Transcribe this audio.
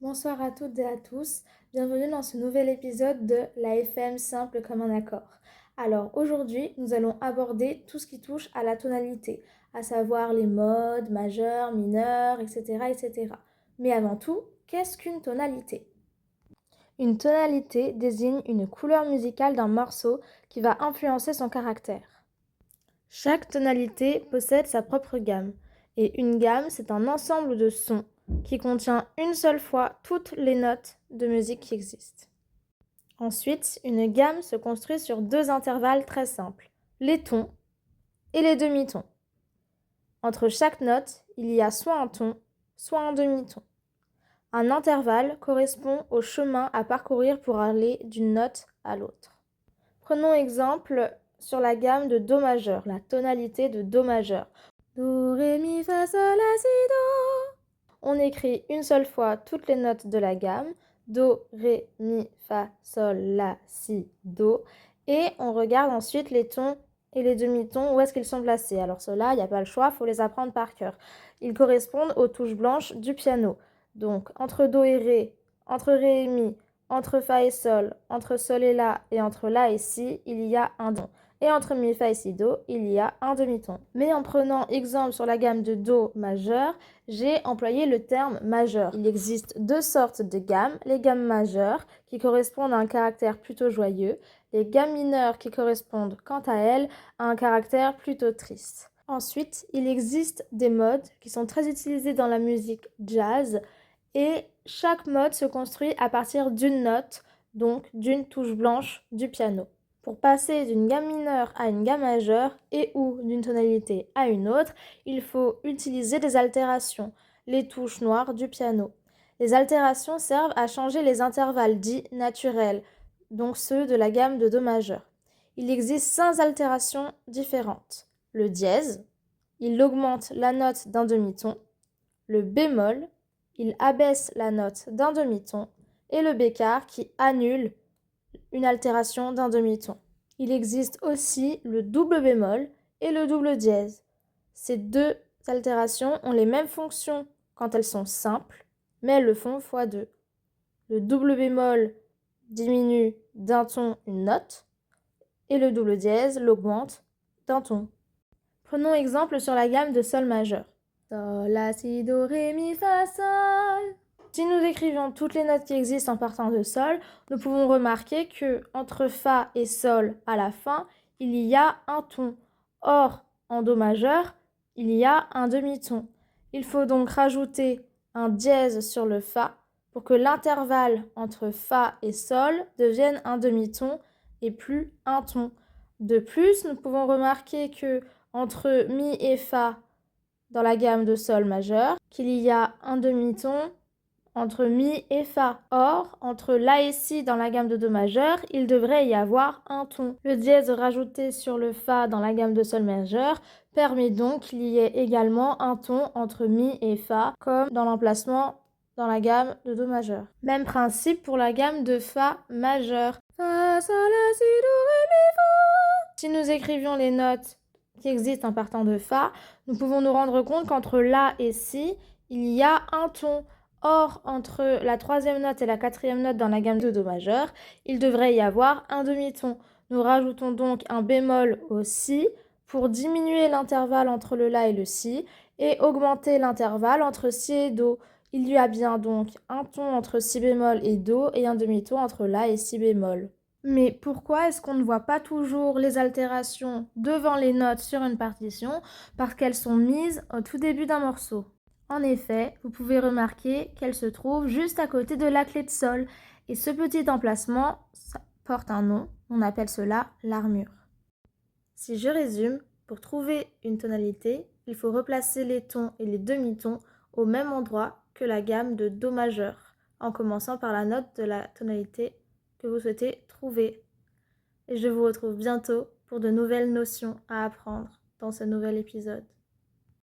Bonsoir à toutes et à tous, bienvenue dans ce nouvel épisode de la FM simple comme un accord. Alors aujourd'hui, nous allons aborder tout ce qui touche à la tonalité, à savoir les modes, majeurs, mineurs, etc., etc. Mais avant tout, qu'est-ce qu'une tonalité? Une tonalité désigne une couleur musicale d'un morceau qui va influencer son caractère. Chaque tonalité possède sa propre gamme, et une gamme, c'est un ensemble de sons qui contient une seule fois toutes les notes de musique qui existent. Ensuite, une gamme se construit sur deux intervalles très simples, les tons et les demi-tons. Entre chaque note, il y a soit un ton, soit un demi-ton. Un intervalle correspond au chemin à parcourir pour aller d'une note à l'autre. Prenons exemple sur la gamme de Do majeur, la tonalité de Do majeur. Do, Ré, Mi, Fa, Sol, La, Si, Do. On écrit une seule fois toutes les notes de la gamme, Do, Ré, Mi, Fa, Sol, La, Si, Do, et on regarde ensuite les tons et les demi-tons, où est-ce qu'ils sont placés. Alors ceux-là, il n'y a pas le choix, il faut les apprendre par cœur. Ils correspondent aux touches blanches du piano. Donc entre Do et Ré, entre Ré et Mi, entre Fa et Sol, entre Sol et La, et entre La et Si, il y a un ton. Et entre Mi, Fa et Si, Do, il y a un demi-ton. Mais en prenant exemple sur la gamme de Do majeur, j'ai employé le terme majeur. Il existe deux sortes de gammes, les gammes majeures qui correspondent à un caractère plutôt joyeux, les gammes mineures qui correspondent quant à elles à un caractère plutôt triste. Ensuite, il existe des modes qui sont très utilisés dans la musique jazz et chaque mode se construit à partir d'une note, donc d'une touche blanche du piano. Pour passer d'une gamme mineure à une gamme majeure et ou d'une tonalité à une autre, il faut utiliser des altérations, les touches noires du piano. Les altérations servent à changer les intervalles dits naturels, donc ceux de la gamme de Do majeur. Il existe 5 altérations différentes. Le dièse, il augmente la note d'un demi-ton. Le bémol, il abaisse la note d'un demi-ton. Et le bécard qui annule une altération d'un demi-ton. Il existe aussi le double bémol et le double dièse. Ces deux altérations ont les mêmes fonctions quand elles sont simples, mais elles le font fois 2. Le double bémol diminue d'un ton une note et le double dièse l'augmente d'un ton. Prenons exemple sur la gamme de Sol majeur. Sol, La, Si, Do, Ré, Mi, Fa, Sol. Si nous écrivions toutes les notes qui existent en partant de Sol, nous pouvons remarquer que entre Fa et Sol à la fin, il y a un ton. Or, en Do majeur, il y a un demi-ton. Il faut donc rajouter un dièse sur le Fa pour que l'intervalle entre Fa et Sol devienne un demi-ton et plus un ton. De plus, nous pouvons remarquer que entre Mi et Fa dans la gamme de Sol majeur, qu'il y a un demi-ton entre Mi et Fa. Or, entre La et Si dans la gamme de Do majeur, il devrait y avoir un ton. Le dièse rajouté sur le Fa dans la gamme de Sol majeur permet donc qu'il y ait également un ton entre Mi et Fa, comme dans l'emplacement dans la gamme de Do majeur. Même principe pour la gamme de Fa majeur. Fa, Sol, La, Si, Do, Ré, Mi, Fa. Si nous écrivions les notes qui existent en partant de Fa, nous pouvons nous rendre compte qu'entre La et Si, il y a un ton. Or, entre la troisième note et la quatrième note dans la gamme de Do majeur, il devrait y avoir un demi-ton. Nous rajoutons donc un bémol au Si pour diminuer l'intervalle entre le La et le Si et augmenter l'intervalle entre Si et Do. Il y a bien donc un ton entre Si bémol et Do et un demi-ton entre La et Si bémol. Mais pourquoi est-ce qu'on ne voit pas toujours les altérations devant les notes sur une partition? Parce qu'elles sont mises au tout début d'un morceau. En effet, vous pouvez remarquer qu'elle se trouve juste à côté de la clé de Sol. Et ce petit emplacement porte un nom, on appelle cela l'armure. Si je résume, pour trouver une tonalité, il faut replacer les tons et les demi-tons au même endroit que la gamme de Do majeur, en commençant par la note de la tonalité que vous souhaitez trouver. Et je vous retrouve bientôt pour de nouvelles notions à apprendre dans ce nouvel épisode.